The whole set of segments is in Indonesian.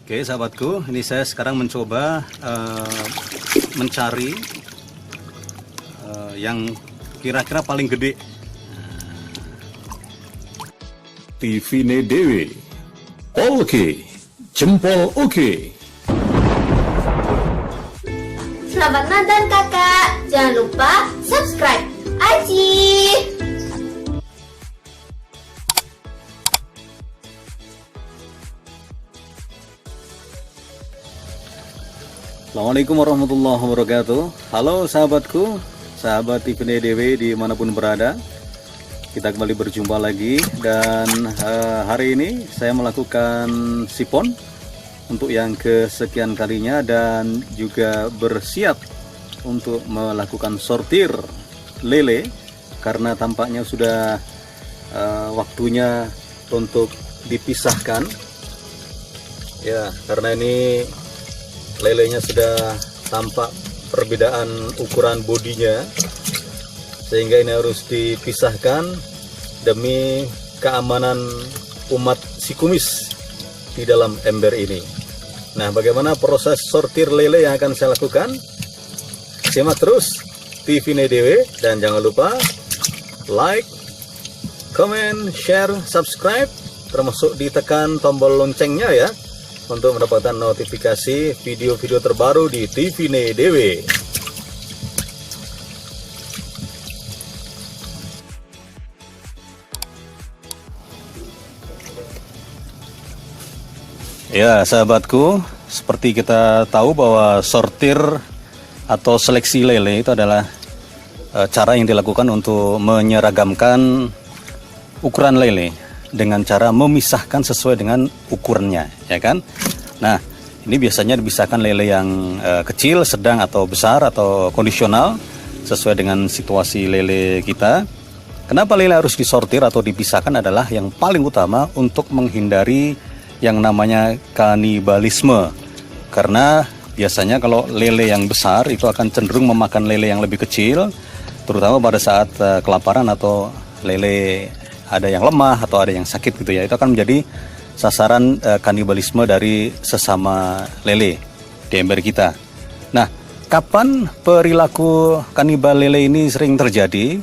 Oke sahabatku, ini saya sekarang mencoba mencari yang kira-kira paling gede. TV-ne dewe. Oke, jempol oke. Selamat nonton kakak, jangan lupa subscribe Aji. Assalamualaikum warahmatullahi wabarakatuh. Halo sahabatku, sahabat TV-ne dewe dimanapun berada. Kita kembali berjumpa lagi dan hari ini saya melakukan sipon untuk yang kesekian kalinya dan juga bersiap untuk melakukan sortir lele karena tampaknya sudah waktunya untuk dipisahkan ya, karena ini lelenya sudah tampak perbedaan ukuran bodinya, sehingga ini harus dipisahkan demi keamanan umat si kumis di dalam ember ini. Nah, bagaimana proses sortir lele yang akan saya lakukan? Simak terus TV-ne dewe dan jangan lupa like, comment, share, subscribe, termasuk ditekan tombol loncengnya ya, untuk mendapatkan notifikasi video-video terbaru di TV-ne dewe. Ya sahabatku, seperti kita tahu bahwa sortir atau seleksi lele itu adalah cara yang dilakukan untuk menyeragamkan ukuran lele dengan cara memisahkan sesuai dengan ukurannya, ya kan? Nah, ini biasanya dipisahkan lele yang kecil, sedang atau besar atau kondisional sesuai dengan situasi lele kita. Kenapa lele harus disortir atau dipisahkan adalah yang paling utama untuk menghindari yang namanya kanibalisme. Karena biasanya kalau lele yang besar itu akan cenderung memakan lele yang lebih kecil, terutama pada saat kelaparan atau lele ada yang lemah atau ada yang sakit gitu ya. Itu akan menjadi sasaran kanibalisme dari sesama lele di ember kita. Nah, kapan perilaku kanibal lele ini sering terjadi?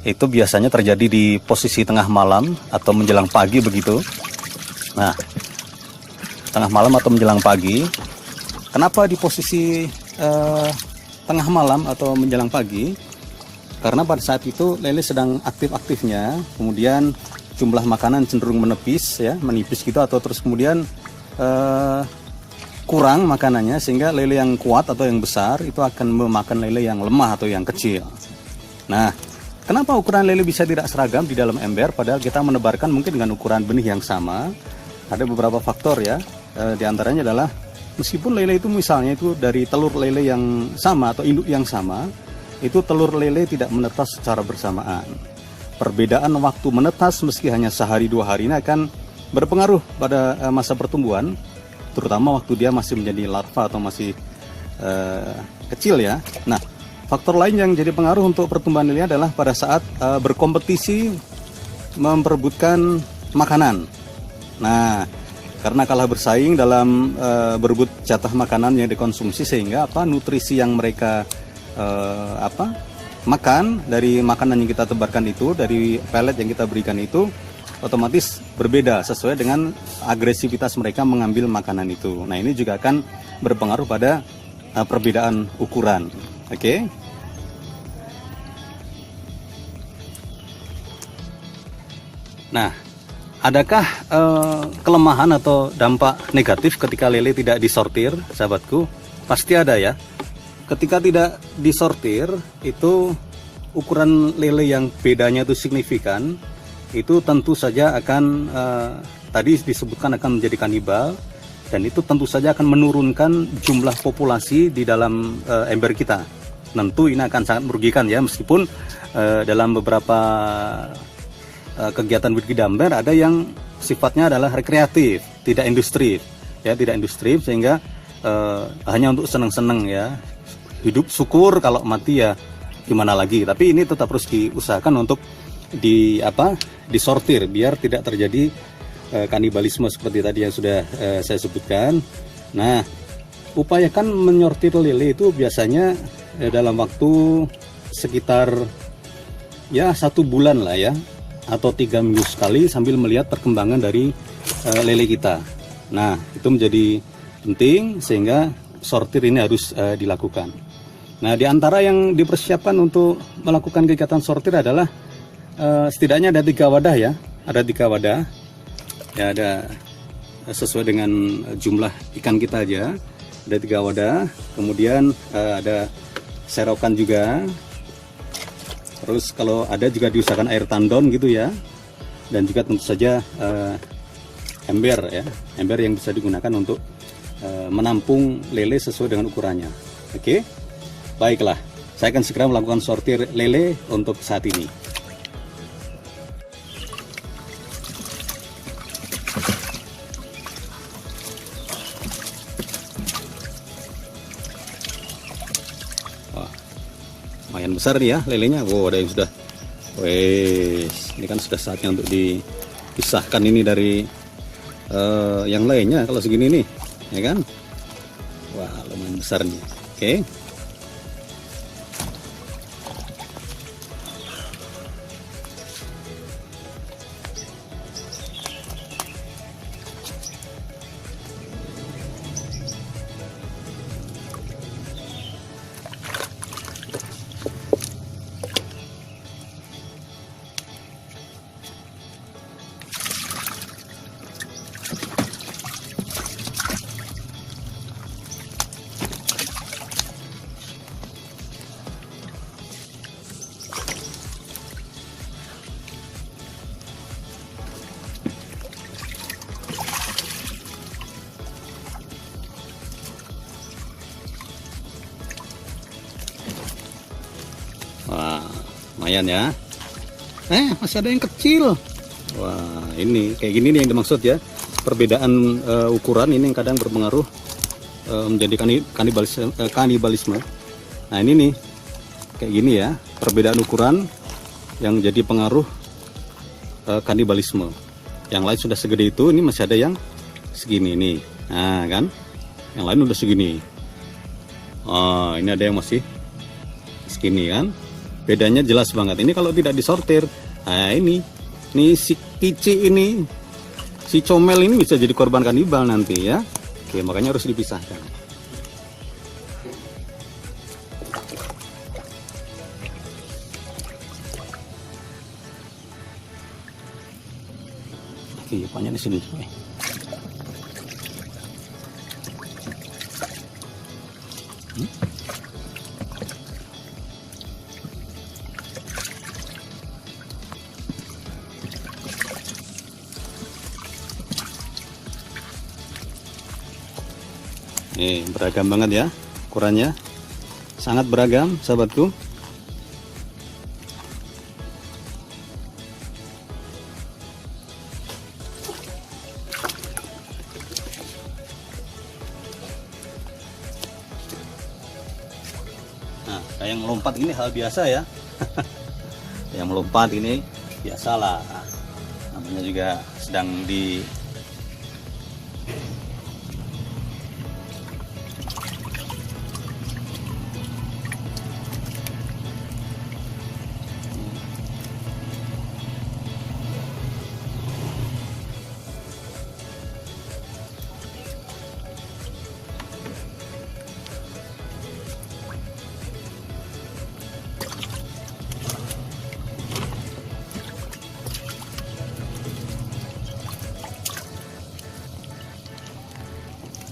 Itu biasanya terjadi di posisi tengah malam atau menjelang pagi begitu. Nah, tengah malam atau menjelang pagi. Kenapa di posisi tengah malam atau menjelang pagi? Karena pada saat itu lele sedang aktif-aktifnya, kemudian jumlah makanan cenderung menipis gitu, atau terus kemudian kurang makanannya, sehingga lele yang kuat atau yang besar itu akan memakan lele yang lemah atau yang kecil. Nah, kenapa ukuran lele bisa tidak seragam di dalam ember padahal kita menebarkan mungkin dengan ukuran benih yang sama? Ada beberapa faktor ya, di antaranya adalah meskipun lele itu misalnya itu dari telur lele yang sama atau induk yang sama, itu telur lele tidak menetas secara bersamaan. Perbedaan waktu menetas meski hanya sehari dua hari ini akan berpengaruh pada masa pertumbuhan, terutama waktu dia masih menjadi larva atau masih kecil ya. Nah, faktor lain yang jadi pengaruh untuk pertumbuhan lele adalah pada saat berkompetisi memperebutkan makanan. Nah, karena kalah bersaing dalam berebut jatah makanan yang dikonsumsi, sehingga nutrisi yang mereka makan dari makanan yang kita tebarkan itu, dari pelet yang kita berikan itu otomatis berbeda sesuai dengan agresivitas mereka mengambil makanan itu. Nah, ini juga akan berpengaruh pada perbedaan ukuran. Oke. Nah, adakah kelemahan atau dampak negatif ketika lele tidak disortir, sahabatku? Pasti ada ya. Ketika tidak disortir, itu ukuran lele yang bedanya itu signifikan, itu tentu saja akan tadi disebutkan akan menjadi kanibal, dan itu tentu saja akan menurunkan jumlah populasi di dalam ember kita. Tentu ini akan sangat merugikan ya, meskipun dalam beberapa kegiatan budidaya ember ada yang sifatnya adalah rekreatif, tidak industri ya, tidak industri, sehingga hanya untuk senang-senang ya. Hidup syukur, kalau mati ya gimana lagi. Tapi ini tetap harus diusahakan untuk disortir biar tidak terjadi kanibalisme seperti tadi yang sudah saya sebutkan. Nah, upayakan menyortir lele itu biasanya dalam waktu sekitar ya 1 bulan lah ya, atau 3 minggu sekali, sambil melihat perkembangan dari lele kita. Nah, itu menjadi penting sehingga sortir ini harus dilakukan. Nah, di antara yang dipersiapkan untuk melakukan kegiatan sortir adalah setidaknya ada 3 wadah ya. Ada 3 wadah. Ya, ada sesuai dengan jumlah ikan kita aja. Ada 3 wadah. Kemudian ada serokan juga. Terus kalau ada juga diusahakan air tandon gitu ya. Dan juga tentu saja ember ya. Ember yang bisa digunakan untuk menampung lele sesuai dengan ukurannya. Oke. Baiklah. Saya akan segera melakukan sortir lele untuk saat ini. Lumayan besar nih ya lelenya. Wow, ada yang sudah. Wes, ini kan sudah saatnya untuk dipisahkan ini dari yang lainnya. Kalau segini nih, ya kan? Wah, lumayan besar nih. Oke. Wah, lumayan ya. Masih ada yang kecil. Wah, ini kayak gini nih yang dimaksud ya. Perbedaan ukuran ini yang kadang berpengaruh menjadi kanibalisme. Nah, ini nih kayak gini ya. Perbedaan ukuran yang jadi pengaruh kanibalisme. Yang lain sudah segede itu, ini masih ada yang segini nih. Nah, kan? Yang lain udah segini. Oh, ini ada yang masih segini kan? Bedanya jelas banget. Ini kalau tidak disortir, nah ini si kici ini, si comel ini bisa jadi korban kanibal nanti ya. Oke, makanya harus dipisahkan. Oke, banyak di sini. Nih, beragam banget ya ukurannya, sangat beragam sahabatku. Nah, kayak yang melompat ini hal biasa ya. Yang melompat ini biasalah, namanya juga sedang di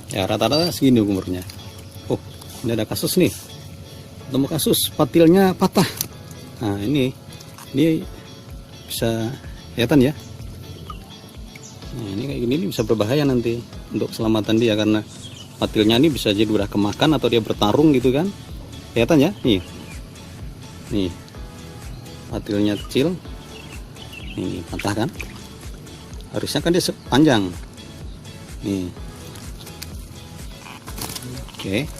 ya rata-rata segini umurnya. Oh, ini ada kasus nih, ketemu kasus patilnya patah. Nah, ini bisa kelihatan ya. Nah, ini kayak gini ini bisa berbahaya nanti untuk keselamatan dia, karena patilnya ini bisa jadi udah kemakan atau dia bertarung gitu kan. Kelihatan ya, nih patilnya kecil, ini patah kan. Harusnya kan dia panjang nih. Oke.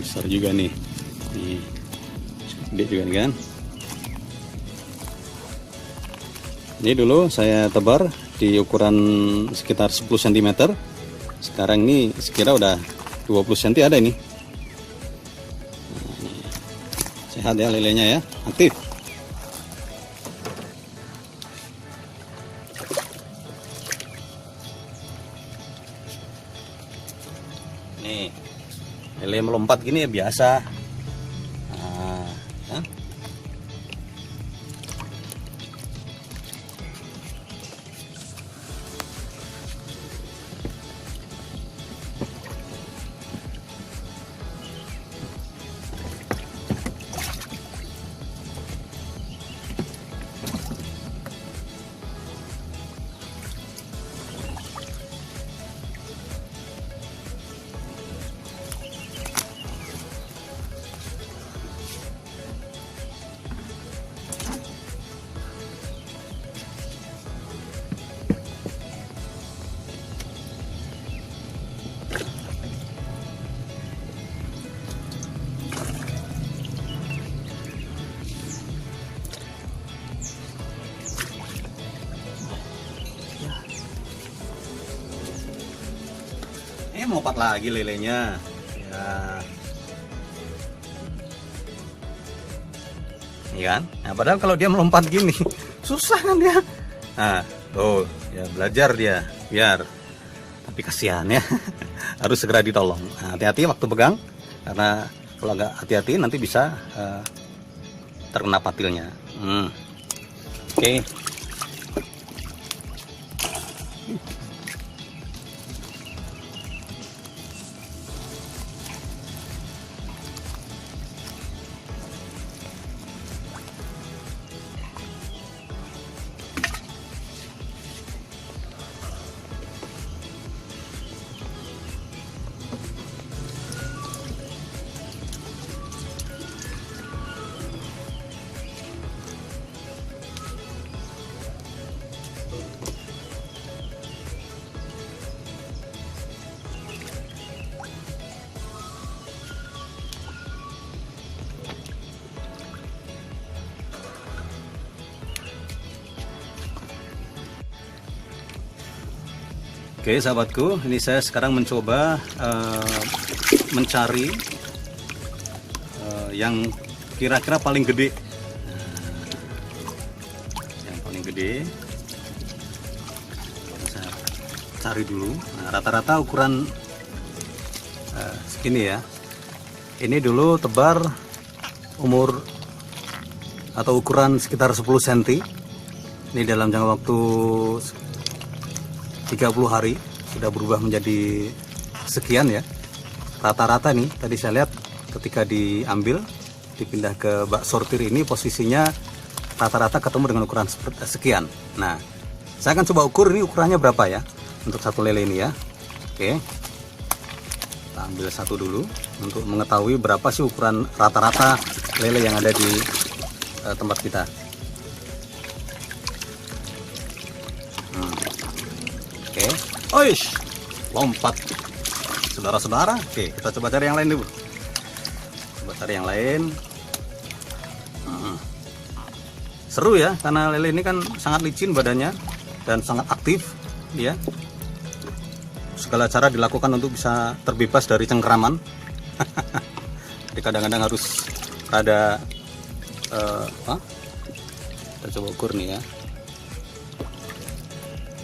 besar juga nih. Nih, gede juga nih kan. Ini dulu saya tebar di ukuran sekitar 10 cm. Sekarang ini sekira udah 20 cm ada ini. Sehat ya lelenya ya, aktif. Nih, lele melompat gini ya biasa. Nah, ya. Melompat lagi lelenya ya. Iya kan? Nah, padahal kalau dia melompat gini susah kan dia. Nah, tuh ya belajar dia biar, tapi kasihan ya. Harus segera ditolong. Nah, hati-hati waktu pegang, karena kalau nggak hati-hati nanti bisa terkena patilnya. Oke. Oke sahabatku, ini saya sekarang mencoba mencari yang kira-kira paling gede. Yang paling gede saya cari dulu. Nah, rata-rata ukuran segini ya. Ini dulu tebar umur atau ukuran sekitar 10 cm. Ini dalam jangka waktu 30 hari sudah berubah menjadi sekian ya. Rata-rata nih tadi saya lihat ketika diambil dipindah ke bak sortir ini posisinya rata-rata ketemu dengan ukuran sekian. Nah, saya akan coba ukur ini ukurannya berapa ya untuk satu lele ini ya. Oke, kita ambil satu dulu untuk mengetahui berapa sih ukuran rata-rata lele yang ada di tempat kita. Oke, oish, lompat, saudara-saudara. Oke, kita coba cari yang lain dulu. Coba cari yang lain. Seru ya, karena lele ini kan sangat licin badannya dan sangat aktif, ya. Segala cara dilakukan untuk bisa terbebas dari cengkeraman. Jadi kadang-kadang harus ada, kita coba ukur nih ya.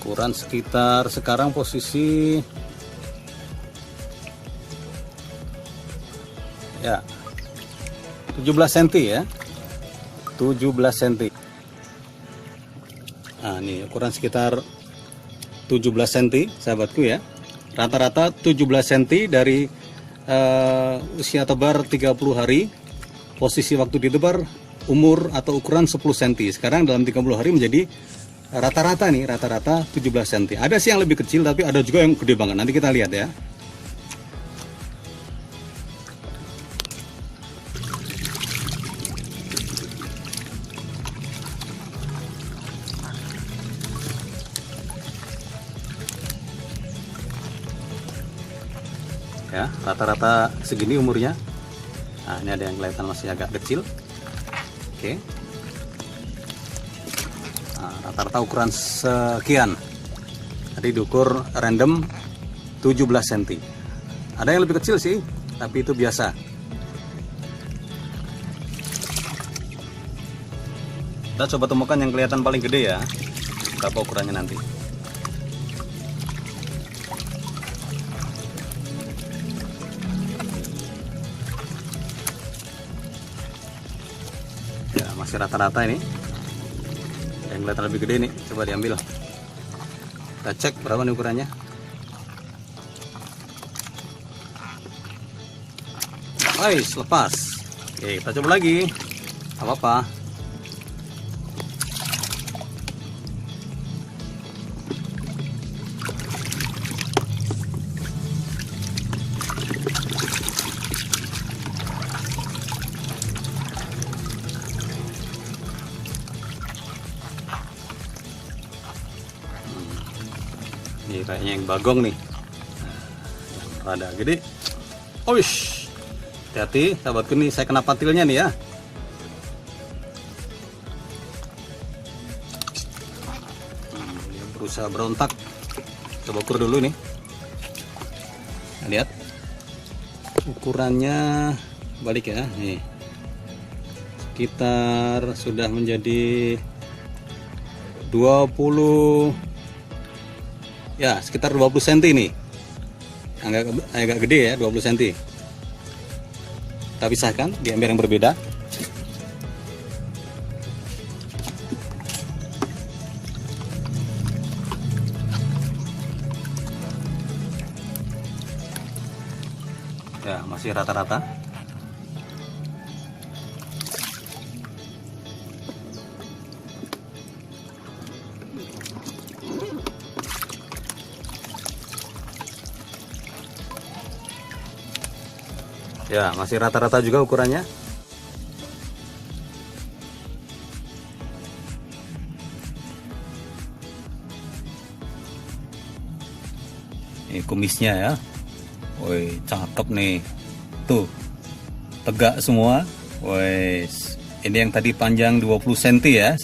Ukuran sekitar sekarang posisi ya 17 cm ya, 17 cm. Nah ini ukuran sekitar 17 cm sahabatku ya, rata-rata 17 cm dari usia tebar 30 hari, posisi waktu ditebar umur atau ukuran 10 cm. Sekarang dalam 30 hari menjadi rata-rata nih, rata-rata 17 cm. Ada sih yang lebih kecil, tapi ada juga yang gede banget. Nanti kita lihat ya. Ya, rata-rata segini umurnya. Nah, ini ada yang kelihatan masih agak kecil. Oke. Nah, rata-rata ukuran sekian. Tadi diukur random 17 cm. Ada yang lebih kecil sih, tapi itu biasa. Kita coba temukan yang kelihatan paling gede ya. Berapa ukurannya nanti. Ya, masih rata-rata ini. Yang kelihatan lebih gede nih, coba diambil. Kita cek berapa nih ukurannya. Wais, lepas. Oke, kita coba lagi. Gak apa-apa. Ini kayaknya yang bagong nih. Nah, rada gede. Oish. Hati-hati, sahabatku nih, saya kena patilnya nih ya. Dia berusaha berontak. Coba ukur dulu nih. Nah, lihat. Ukurannya balik ya. Nih. Sekitar sudah menjadi 20, ya sekitar 20 cm nih. Agak gede ya, 20 cm. Kita pisahkan di ember yang berbeda. Ya, masih rata-rata. Ya, masih rata-rata juga ukurannya. Ini kumisnya ya. Woi, cakep nih. Tuh. Tegak semua. Woi, ini yang tadi panjang 20 cm ya.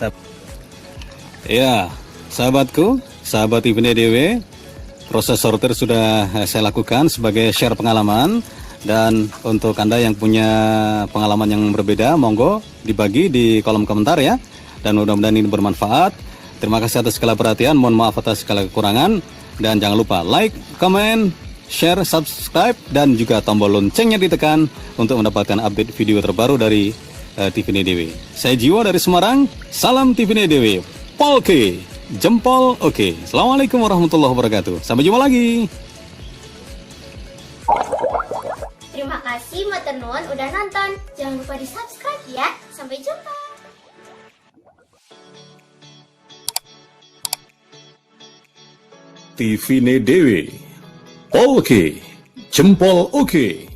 Ya, sahabatku, sahabat Tifine DW, proses sortir sudah saya lakukan sebagai share pengalaman. Dan untuk Anda yang punya pengalaman yang berbeda, monggo dibagi di kolom komentar ya. Dan mudah-mudahan ini bermanfaat. Terima kasih atas segala perhatian, mohon maaf atas segala kekurangan. Dan jangan lupa like, comment, share, subscribe, dan juga tombol loncengnya ditekan untuk mendapatkan update video terbaru dari Tifine DW. Saya Jiwo dari Semarang, salam Tifine DW. Polke, jempol oke. Assalamualaikum warahmatullahi wabarakatuh. Sampai jumpa lagi. Terima kasih Matur Nuwun udah nonton. Jangan lupa di subscribe ya. Sampai jumpa. Tifine DW. Oke, jempol oke.